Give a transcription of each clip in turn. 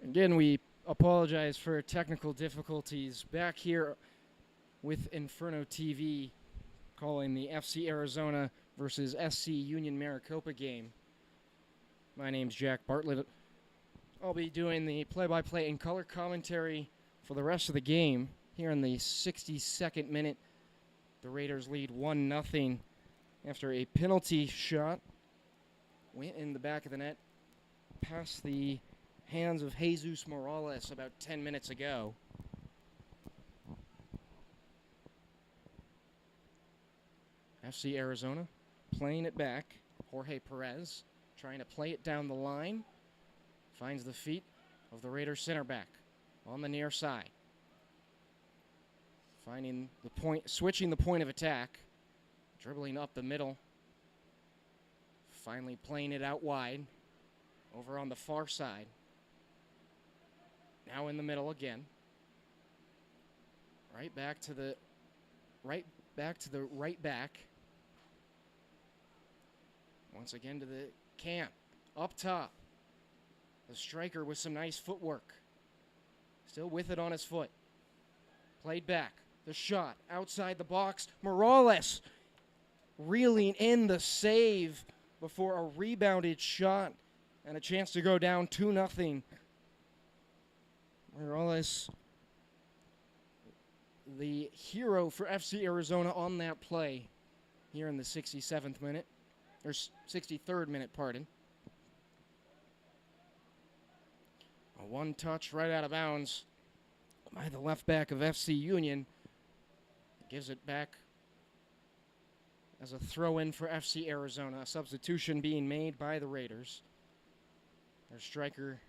Again, we apologize for technical difficulties. Back here with Inferno TV, calling the FC Arizona versus SC Union Maricopa game. My name's Jack Bartlett. I'll be doing the play-by-play and color commentary for the rest of the game. Here in the 62nd minute, the Raiders lead 1-0 after a penalty shot went in the back of the net past the hands of Jesus Morales about 10 minutes ago. FC Arizona playing it back. Jorge Perez trying to play it down the line. Finds the feet of the Raiders center back on the near side. Finding the point, switching the point of attack. Dribbling up the middle. Finally playing it out wide. Over on the far side. Now in the middle again. Right back to the right back. Once again to the camp. Up top. The striker with some nice footwork. Still with it on his foot. Played back. The shot outside the box. Morales reeling in the save before a rebounded shot and a chance to go down 2-0. Morales, the hero for FC Arizona on that play here in the 67th minute, or 63rd minute, pardon. A one touch right out of bounds by the left back of FC Union. Gives it back as a throw-in for FC Arizona. A substitution being made by the Raiders. Their striker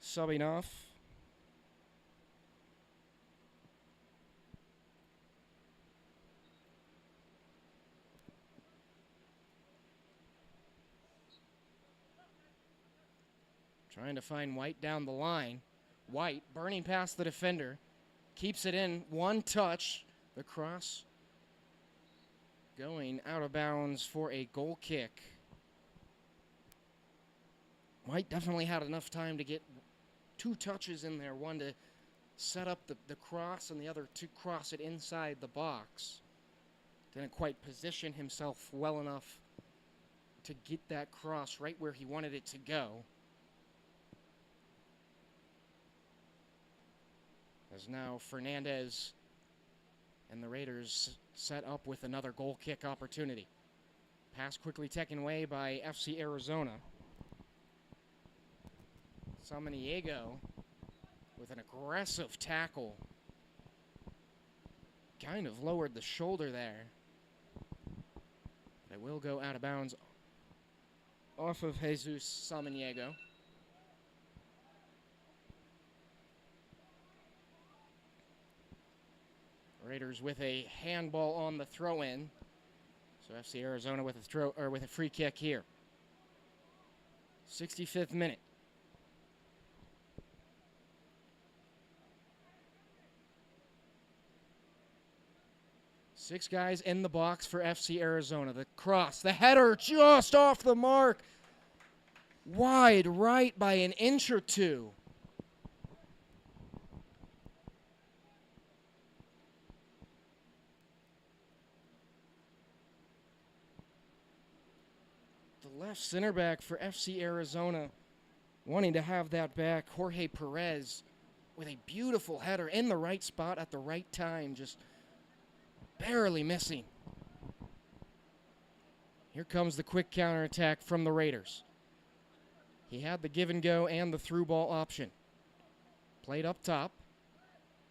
subbing off. Trying to find White down the line. White burning past the defender. Keeps it in. One touch. The cross going out of bounds for a goal kick. White definitely had enough time to get two touches in there. One to set up the cross and the other to cross it inside the box. Didn't quite position himself well enough to get that cross right where he wanted it to go. As now Fernandez and the Raiders set up with another goal kick opportunity. Pass quickly taken away by FC Arizona. Samaniego with an aggressive tackle. Kind of lowered the shoulder there. It will go out of bounds off of Jesus Samaniego. Raiders with a handball on the throw-in. So FC Arizona with a free kick here. 65th minute. Six guys in the box for FC Arizona. The cross, the header just off the mark. Wide right by an inch or two. Left center back for FC Arizona wanting to have that back. Jorge Perez with a beautiful header in the right spot at the right time, just barely missing. Here comes the quick counterattack from the Raiders. He had the give and go and the through ball option. Played up top.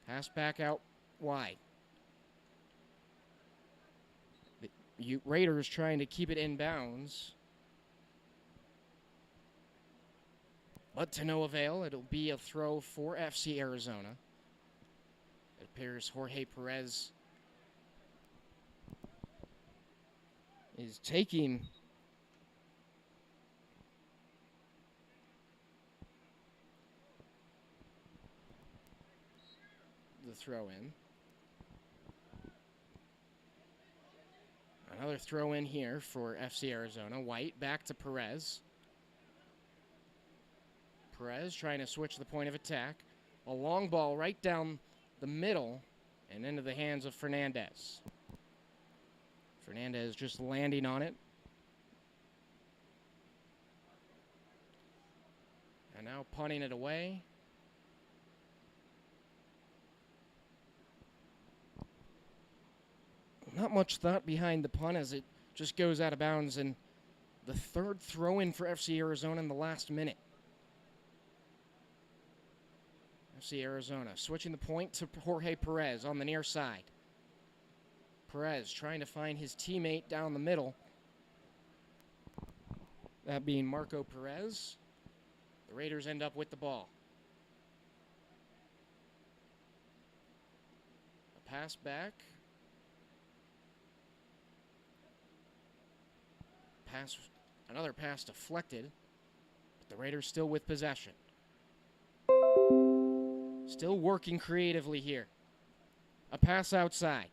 Pass back out wide. The Raiders trying to keep it in bounds. But to no avail, it'll be a throw for FC Arizona. It appears Jorge Perez is taking the throw in. Another throw in here for FC Arizona. White back to Perez. Perez trying to switch the point of attack. A long ball right down the middle and into the hands of Fernandez. Fernandez just landing on it. And now punting it away. Not much thought behind the punt as it just goes out of bounds, and the third throw-in for FC Arizona in the last minute. FC Arizona switching the point to Jorge Perez on the near side. Perez trying to find his teammate down the middle. That being Marco Perez. The Raiders end up with the ball. A pass back. Another pass deflected, but the Raiders still with possession. Still working creatively here. A pass outside.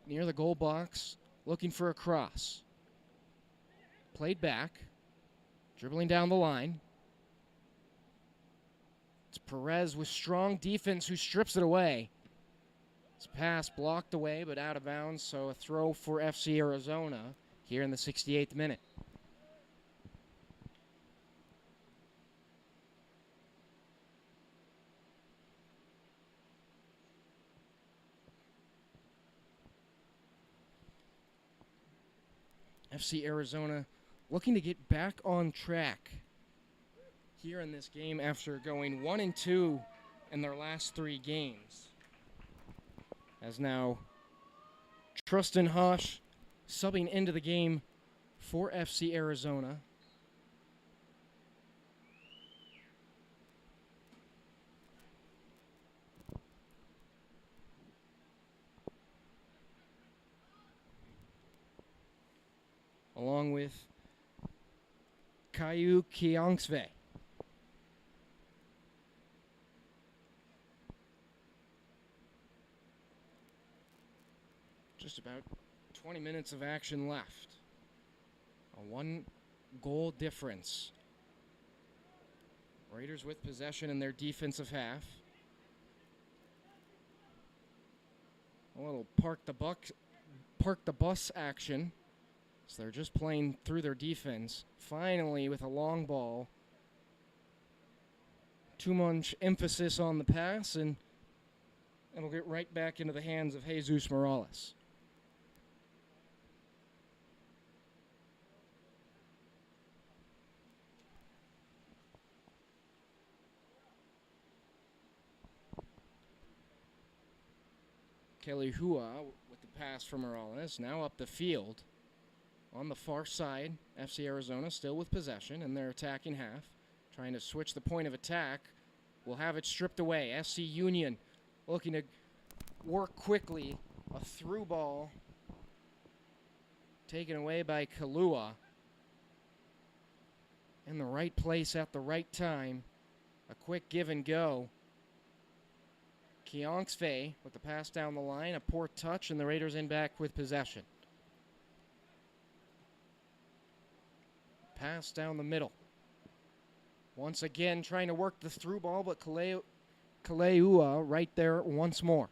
Near the goal box, looking for a cross. Played back, dribbling down the line. It's Perez with strong defense who strips it away. This pass blocked away but out of bounds, so a throw for FC Arizona here in the 68th minute. FC Arizona looking to get back on track here in this game after going 1-2 in their last 3 games. As now Tristan Hosh subbing into the game for FC Arizona. Along with Caillou Kiangsve. Just about 20 minutes of action left. A 1-goal difference. Raiders with possession in their defensive half. A little park the bus action. So they're just playing through their defense. Finally, with a long ball. Too much emphasis on the pass, and it'll get right back into the hands of Jesus Morales. Kelly Hua with the pass from Morales, now up the field. On the far side, FC Arizona still with possession in their attacking half. Trying to switch the point of attack. Will have it stripped away. FC Union looking to work quickly. A through ball taken away by Kalua. In the right place at the right time. A quick give and go. Kiangsve with the pass down the line. A poor touch, and the Raiders in back with possession. Pass down the middle. Once again, trying to work the through ball, but Kaleua right there once more.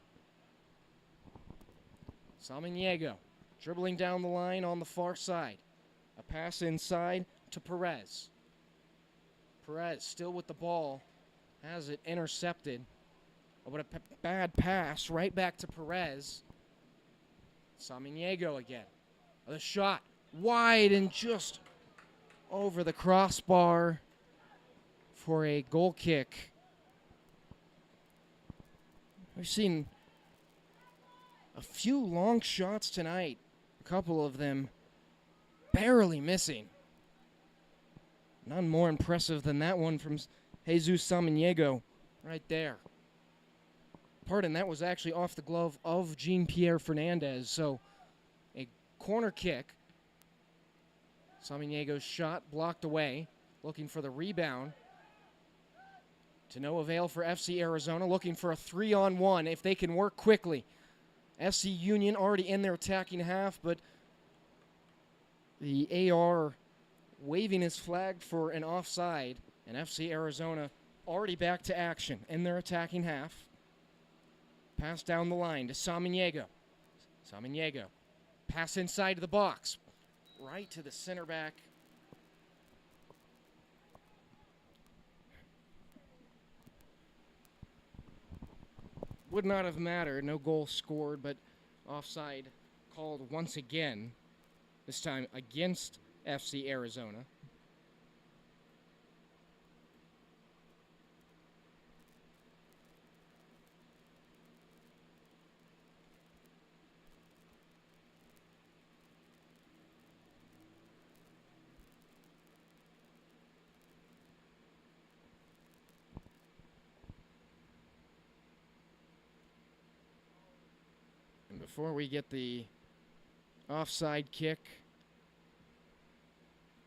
Samaniego dribbling down the line on the far side. A pass inside to Perez. Perez still with the ball. Has it intercepted. Oh, but a bad pass right back to Perez. Samaniego again. The shot wide and just over the crossbar for a goal kick. We've seen a few long shots tonight, a couple of them barely missing. None more impressive than that one from Jesus Samaniego right there. Pardon, that was actually off the glove of Jean-Pierre Fernandez, so a corner kick. Samaniego's shot blocked away, looking for the rebound. To no avail for FC Arizona, looking for a 3-on-1 if they can work quickly. FC Union already in their attacking half, but the AR waving his flag for an offside, and FC Arizona already back to action in their attacking half. Pass down the line to Samaniego. Samaniego. Pass inside the box. Right to the center back. Would not have mattered. No goal scored, but offside called once again. This time against FC Arizona. And before we get the offside kick,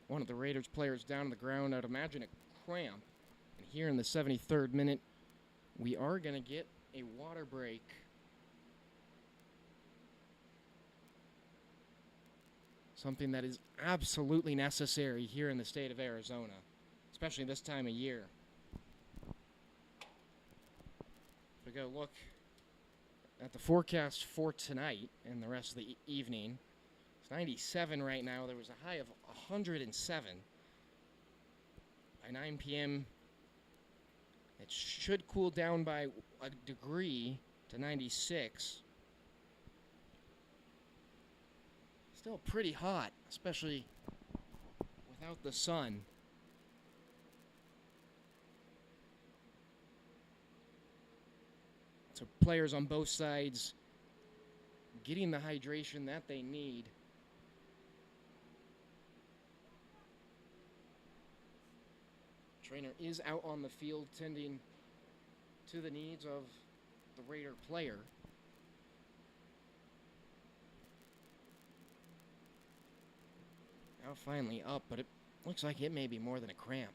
one of the Raiders players down on the ground, I'd imagine a cramp. And here in the 73rd minute, we are going to get a water break. Something that is absolutely necessary here in the state of Arizona, especially this time of year. If we go look at the forecast for tonight and the rest of the evening, it's 97 right now. There was a high of 107. By 9 p.m., it should cool down by a degree to 96. Still pretty hot, especially without the sun. So players on both sides getting the hydration that they need. Trainer is out on the field tending to the needs of the Raider player. Now finally up, but it looks like it may be more than a cramp.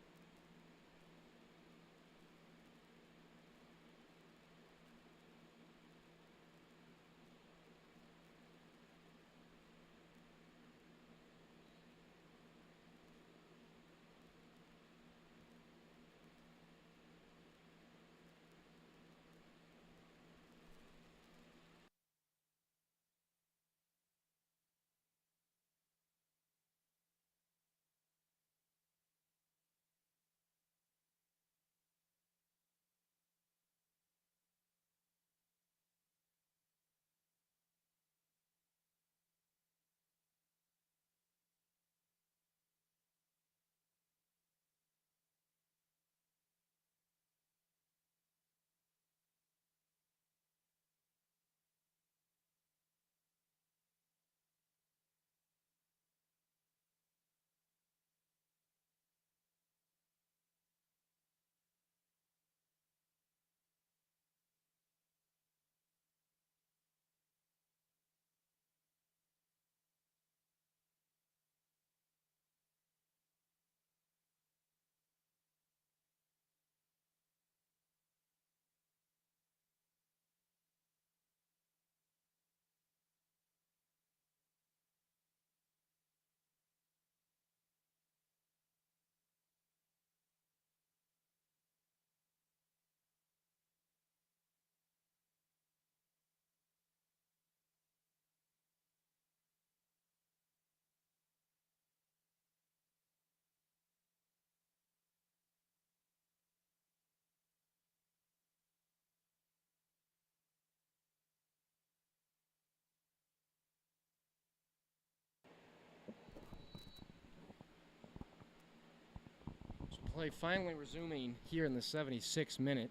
Play finally resuming here in the 76th minute.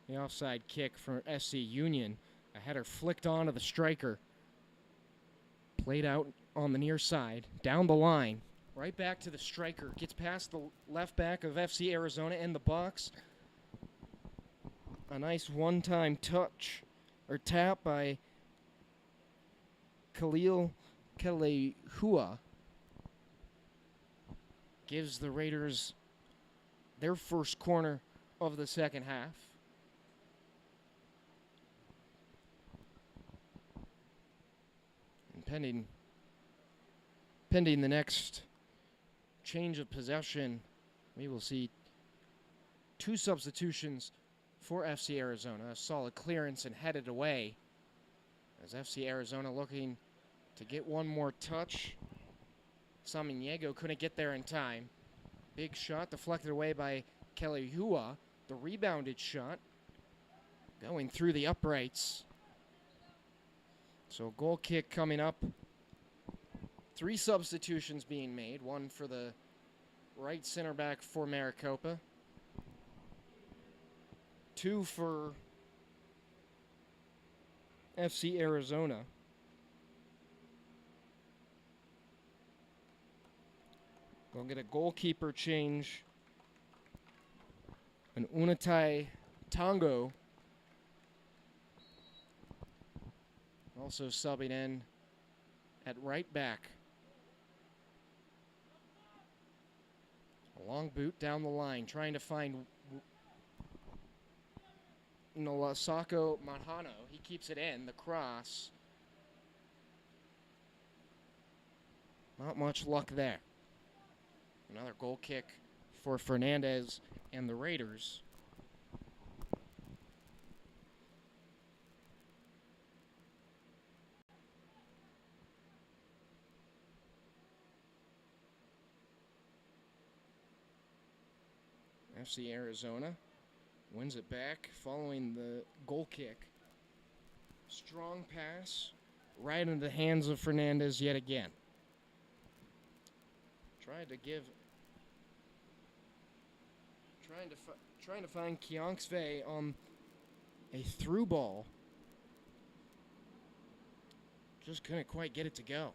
The offside kick for SC Union. A header flicked onto the striker. Played out on the near side. Down the line. Right back to the striker. Gets past the left back of FC Arizona in the box. A nice one-time touch or tap by Khalil Kalehua. Gives the Raiders their first corner of the second half. And pending the next change of possession, we will see 2 substitutions for FC Arizona. A solid clearance and headed away as FC Arizona looking to get one more touch. Samaniego couldn't get there in time. Big shot deflected away by Kelehua. The rebounded shot going through the uprights. So goal kick coming up. 3 substitutions being made. 1 for the right center back for Maricopa. 2 for FC Arizona. We'll get a goalkeeper change. An Unatai Tango also subbing in at right back. A long boot down the line, trying to find Nolasako Mahano. He keeps it in, the cross. Not much luck there. Another goal kick for Fernandez and the Raiders. FC Arizona wins it back following the goal kick. Strong pass right into the hands of Fernandez yet again. Trying to find Kianxve on a through ball. Just couldn't quite get it to go.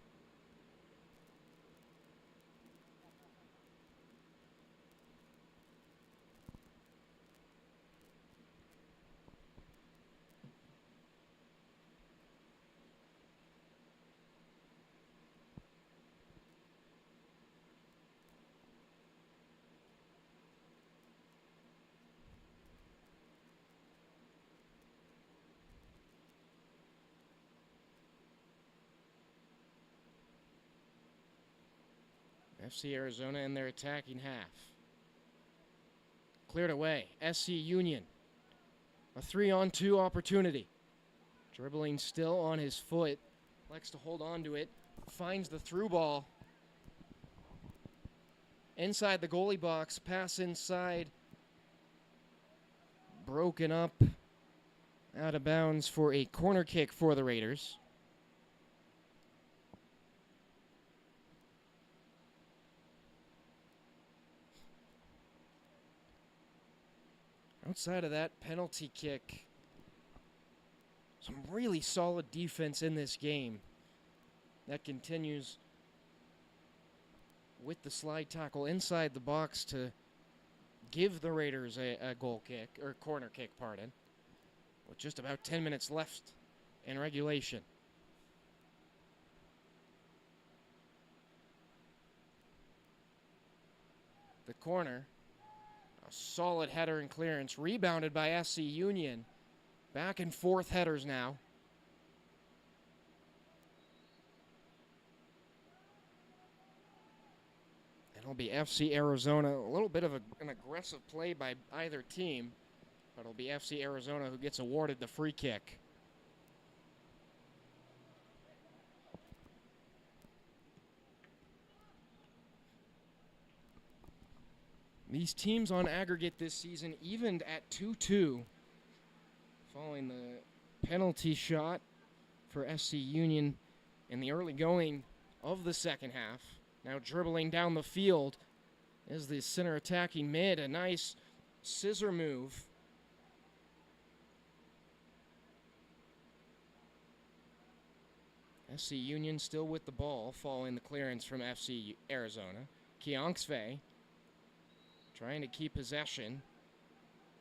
FC Arizona in their attacking half. Cleared away. SC Union. A 3-on-2 opportunity. Dribbling still on his foot. Likes to hold on to it. Finds the through ball. Inside the goalie box. Pass inside. Broken up. Out of bounds for a corner kick for the Raiders. Outside of that penalty kick, some really solid defense in this game. That continues with the slide tackle inside the box to give the Raiders a goal kick, or corner kick, pardon, with just about 10 minutes left in regulation. The corner. A solid header and clearance. Rebounded by SC Union. Back and forth headers now. It'll be FC Arizona. A little bit of an aggressive play by either team. But it'll be FC Arizona who gets awarded the free kick. These teams on aggregate this season evened at 2-2 following the penalty shot for SC Union in the early going of the second half. Now dribbling down the field is the center attacking mid. A nice scissor move. SC Union still with the ball following the clearance from FC Arizona. Kianxve trying to keep possession.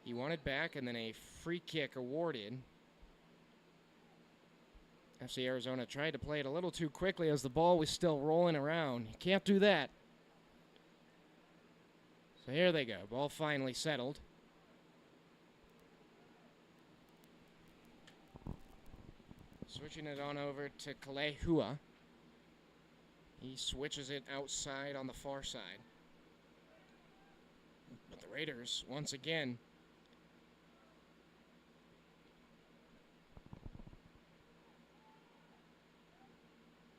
He won it back, and then a free kick awarded. FC Arizona tried to play it a little too quickly as the ball was still rolling around. You can't do that. So here they go. Ball finally settled. Switching it on over to Kelehua. He switches it outside on the far side. Raiders, once again,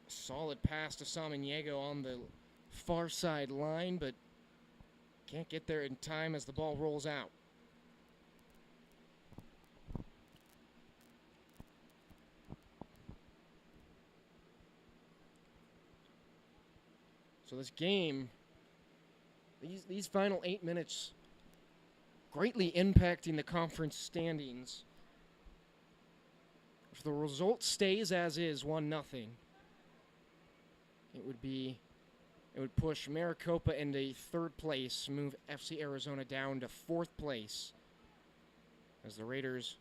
solid pass to Samaniego on the far side line, but can't get there in time as the ball rolls out. So this game, these final 8 minutes, greatly impacting the conference standings. If the result stays as is, 1-0, it would push Maricopa into third place, move FC Arizona down to fourth place, as the Raiders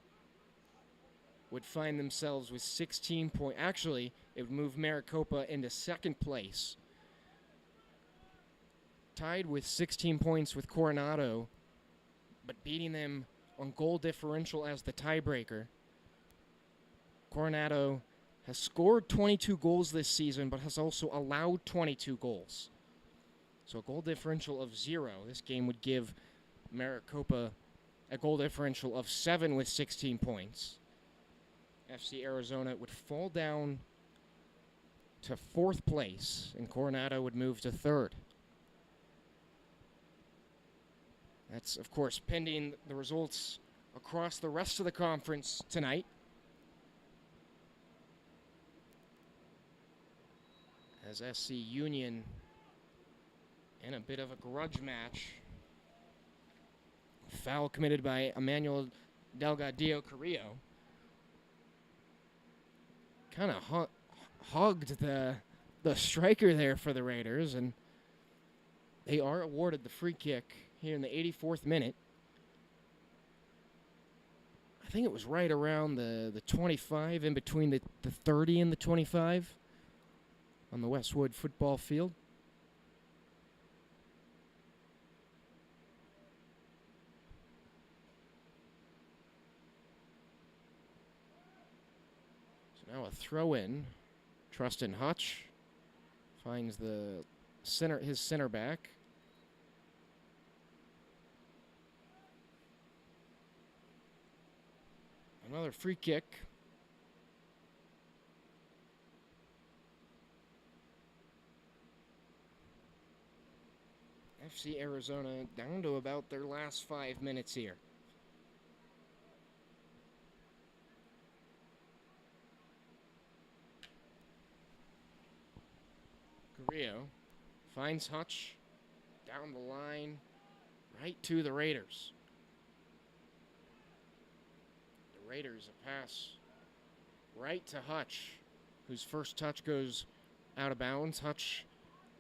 would find themselves with 16 points. Actually, it would move Maricopa into second place, tied with 16 points with Coronado, but beating them on goal differential as the tiebreaker. Coronado has scored 22 goals this season, but has also allowed 22 goals. So a goal differential of 0. This game would give Maricopa a goal differential of 7 with 16 points. FC Arizona would fall down to fourth place, and Coronado would move to third. That's, of course, pending the results across the rest of the conference tonight. As SC Union, in a bit of a grudge match, foul committed by Emmanuel Delgadillo Carrillo, kind of hugged the striker there for the Raiders, and they are awarded the free kick here in the 84th minute. I think it was right around the 25, in between the 30 and the 25 on the Westwood football field. So now a throw-in. Trustin Hutch finds his center back. Another free kick. FC Arizona down to about their last 5 minutes here. Carrillo finds Hutch down the line, right to the Raiders. The Raiders, a pass right to Hutch, whose first touch goes out of bounds. Hutch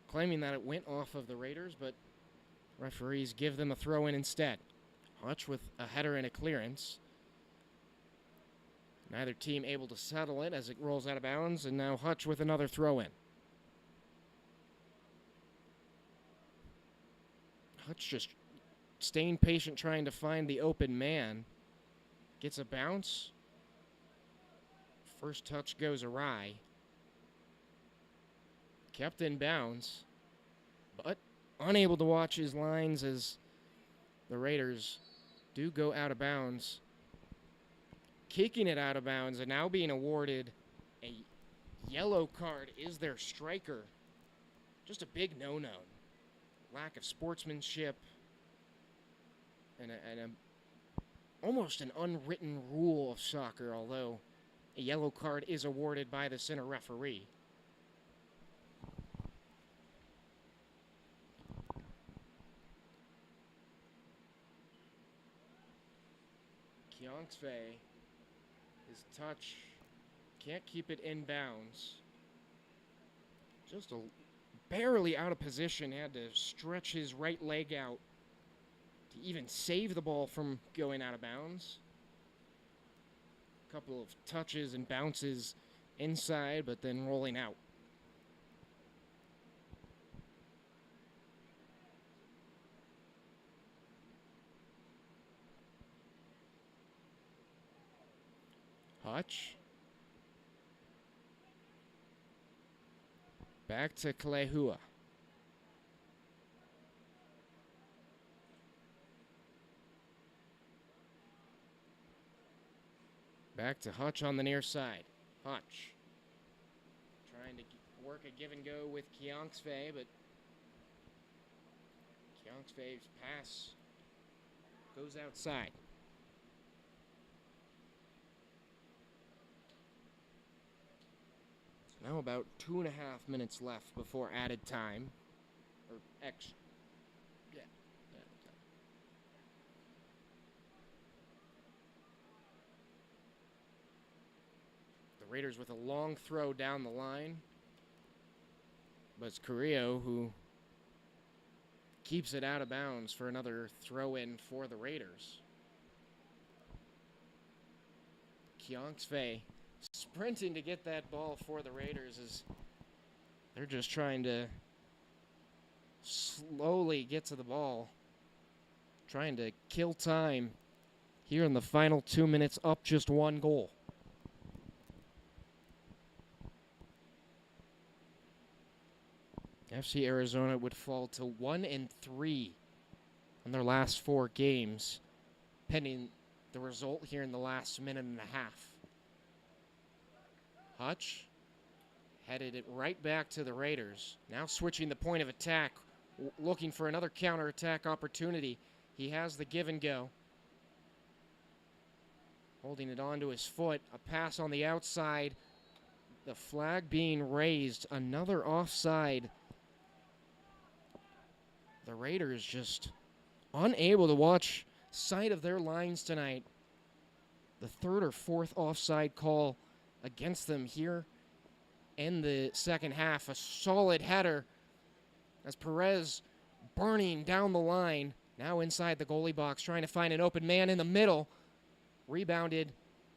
claiming that it went off of the Raiders, but referees give them a throw-in instead. Hutch with a header and a clearance. Neither team able to settle it as it rolls out of bounds, and now Hutch with another throw-in. Hutch just staying patient, trying to find the open man. Gets a bounce. First touch goes awry. Kept in bounds, but unable to watch his lines as the Raiders do go out of bounds. Kicking it out of bounds and now being awarded a yellow card is their striker. Just a big no-no. Lack of sportsmanship and almost an unwritten rule of soccer, although a yellow card is awarded by the center referee. Kionksve, his touch, can't keep it in bounds. Just barely out of position, had to stretch his right leg out to even save the ball from going out of bounds. A couple of touches and bounces inside, but then rolling out. Hutch. Back to Kalehua. Back to Hutch on the near side. Hutch trying to work a give and go with Kionksvei, but Kionksvei's pass goes outside. Now about 2.5 minutes left before added time. Or extra. Yeah. The Raiders with a long throw down the line. But it's Carrillo who keeps it out of bounds for another throw in for the Raiders. Kionksvei sprinting to get that ball for the Raiders as they're just trying to slowly get to the ball, trying to kill time here in the final 2 minutes, up just 1 goal. FC Arizona would fall to 1-3 in their last 4 games, pending the result here in the last minute and a half. Hutch headed it right back to the Raiders. Now switching the point of attack, looking for another counterattack opportunity. He has the give and go. Holding it onto his foot. A pass on the outside. The flag being raised. Another offside. The Raiders just unable to watch sight of their lines tonight. The 3rd or 4th offside call against them here in the second half. A solid header as Perez burning down the line. Now inside the goalie box, trying to find an open man in the middle. Rebounded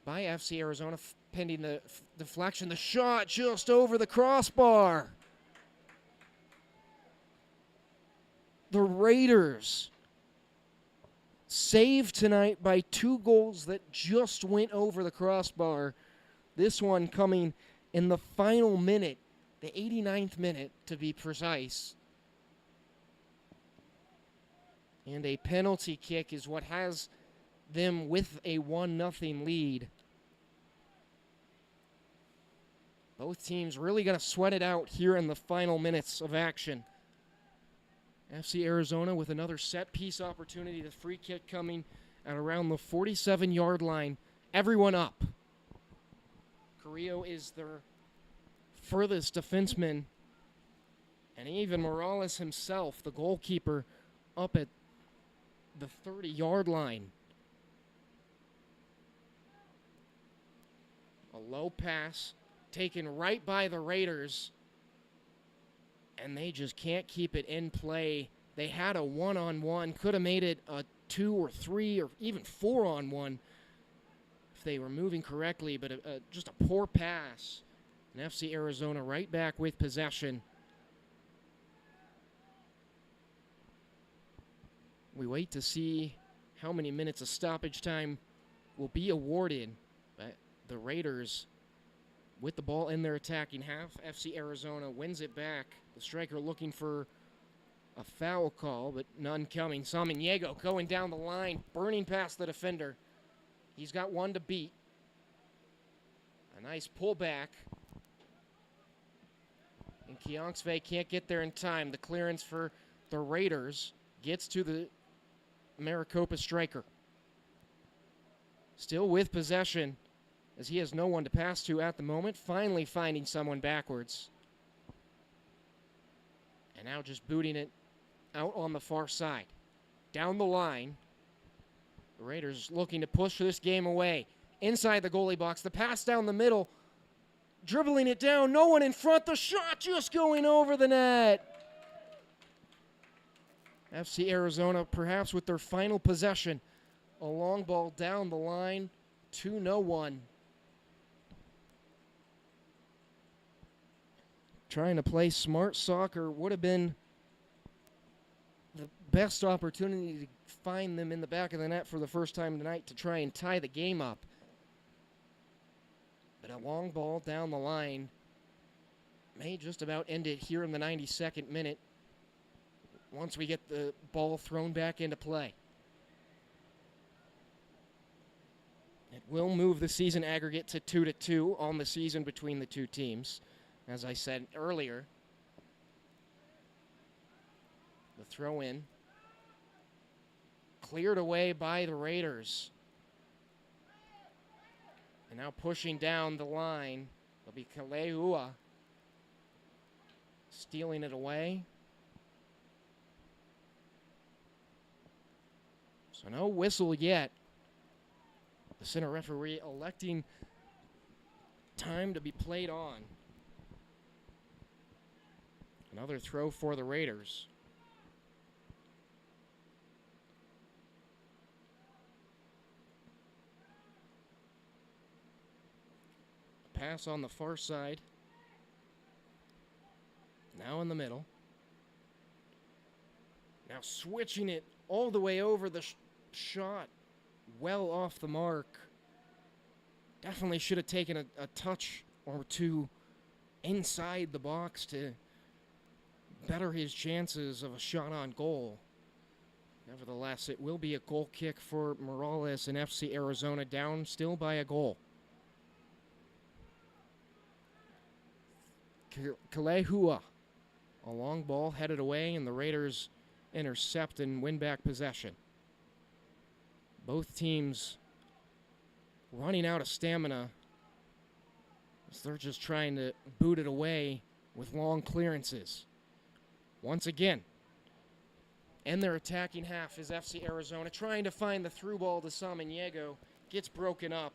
by FC Arizona, pending the deflection. The shot just over the crossbar. The Raiders saved tonight by 2 goals that just went over the crossbar. This one coming in the final minute, the 89th minute to be precise. And a penalty kick is what has them with a 1-0 lead. Both teams really going to sweat it out here in the final minutes of action. FC Arizona with another set-piece opportunity. The free kick coming at around the 47-yard line. Everyone up. Carrillo is their furthest defenseman. And even Morales himself, the goalkeeper, up at the 30-yard line. A low pass taken right by the Raiders. And they just can't keep it in play. They had a 1-on-1. Could have made it a 2 or 3 or even 4-on-1 if they were moving correctly. But just a poor pass. And FC Arizona right back with possession. We wait to see how many minutes of stoppage time will be awarded. But the Raiders, with the ball in their attacking half, FC Arizona wins it back. The striker looking for a foul call, but none coming. Samaniego going down the line, burning past the defender. He's got one to beat. A nice pullback. And Kionksvei can't get there in time. The clearance for the Raiders gets to the Maricopa striker. Still with possession, as he has no one to pass to at the moment. Finally finding someone backwards. And now just booting it out on the far side. Down the line. The Raiders looking to push this game away. Inside the goalie box. The pass down the middle. Dribbling it down. No one in front. The shot just going over the net. FC Arizona perhaps with their final possession. A long ball down the line to no one. Trying to play smart soccer would have been the best opportunity to find them in the back of the net for the first time tonight to try and tie the game up. But a long ball down the line may just about end it here in the 92nd minute once we get the ball thrown back into play. It will move the season aggregate to 2-2 on the season between the two teams. As I said earlier, the throw in cleared away by the Raiders. And now pushing down the line will be Kaleua, stealing it away. So no whistle yet. The center referee electing time to be played on. Another throw for the Raiders. Pass on the far side. Now in the middle. Now switching it all the way over the shot. Well off the mark. Definitely should have taken a touch or two inside the box to better his chances of a shot on goal. Nevertheless, it will be a goal kick for Morales and FC Arizona, down still by a goal. Kalehua, a long ball headed away, and the Raiders intercept and win back possession. Both teams running out of stamina as they're just trying to boot it away with long clearances. Once again, in their attacking half is FC Arizona, trying to find the through ball to Samaniego. Gets broken up.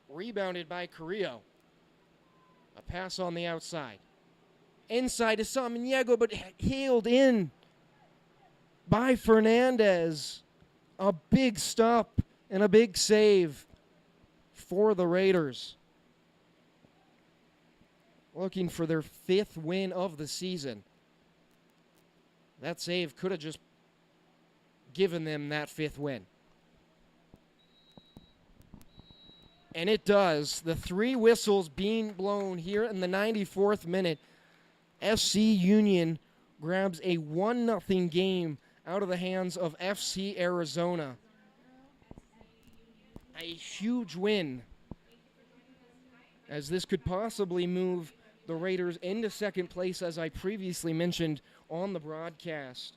Rebounded by Carrillo. A pass on the outside. Inside to Samaniego, but healed in by Fernandez. A big stop and a big save for the Raiders. Looking for their 5th win of the season. That save could have just given them that 5th win. And it does. The 3 whistles being blown here in the 94th minute. FC Union grabs a 1-0 game out of the hands of FC Arizona. A huge win, as this could possibly move the Raiders into 2nd place, as I previously mentioned on the broadcast,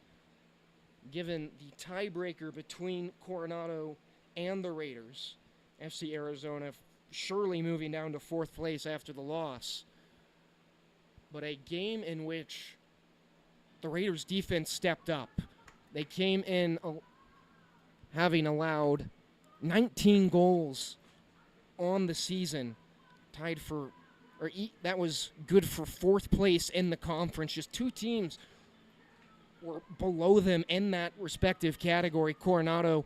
given the tiebreaker between Coronado and the Raiders. FC Arizona surely moving down to 4th place after the loss. But a game in which the Raiders' defense stepped up. They came in having allowed 19 goals on the season, tied for, that was good for 4th place in the conference. Just 2 teams were below them in that respective category. Coronado,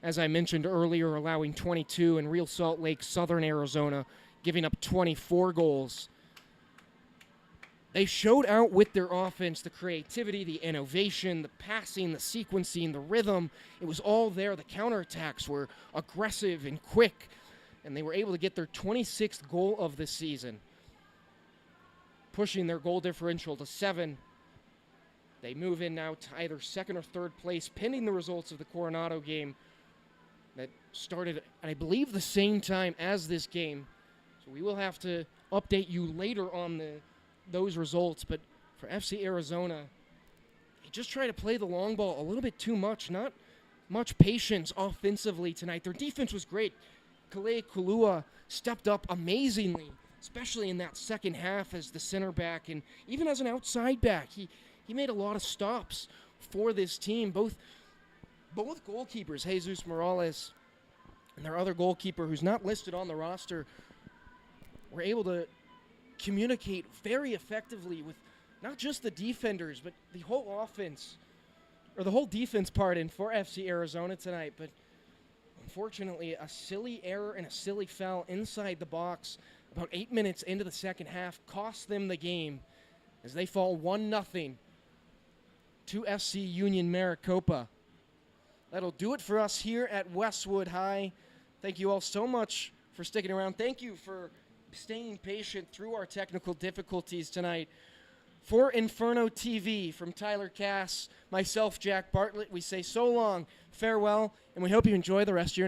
as I mentioned earlier, allowing 22, and Real Salt Lake, Southern Arizona, giving up 24 goals. They showed out with their offense, the creativity, the innovation, the passing, the sequencing, the rhythm. It was all there. The counterattacks were aggressive and quick, and they were able to get their 26th goal of the season, pushing their goal differential to 7. They move in now to either 2nd or 3rd place, pending the results of the Coronado game that started, I believe, the same time as this game. So we will have to update you later on those results. But for FC Arizona, they just try to play the long ball a little bit too much. Not much patience offensively tonight. Their defense was great. Kalehua stepped up amazingly, especially in that second half as the center back and even as an outside back. He made a lot of stops for this team. Both goalkeepers, Jesus Morales and their other goalkeeper, who's not listed on the roster, were able to communicate very effectively with not just the defenders, but the whole offense, or the whole defense, pardon, for FC Arizona tonight. But unfortunately, a silly error and a silly foul inside the box about 8 minutes into the second half cost them the game as they fall 1-0 to FC Union Maricopa. That'll do it for us here at Westwood High. Thank you all so much for sticking around. Thank you for staying patient through our technical difficulties tonight. For Inferno TV, from Tyler Cass, myself, Jack Bartlett, we say so long, farewell, and we hope you enjoy the rest of your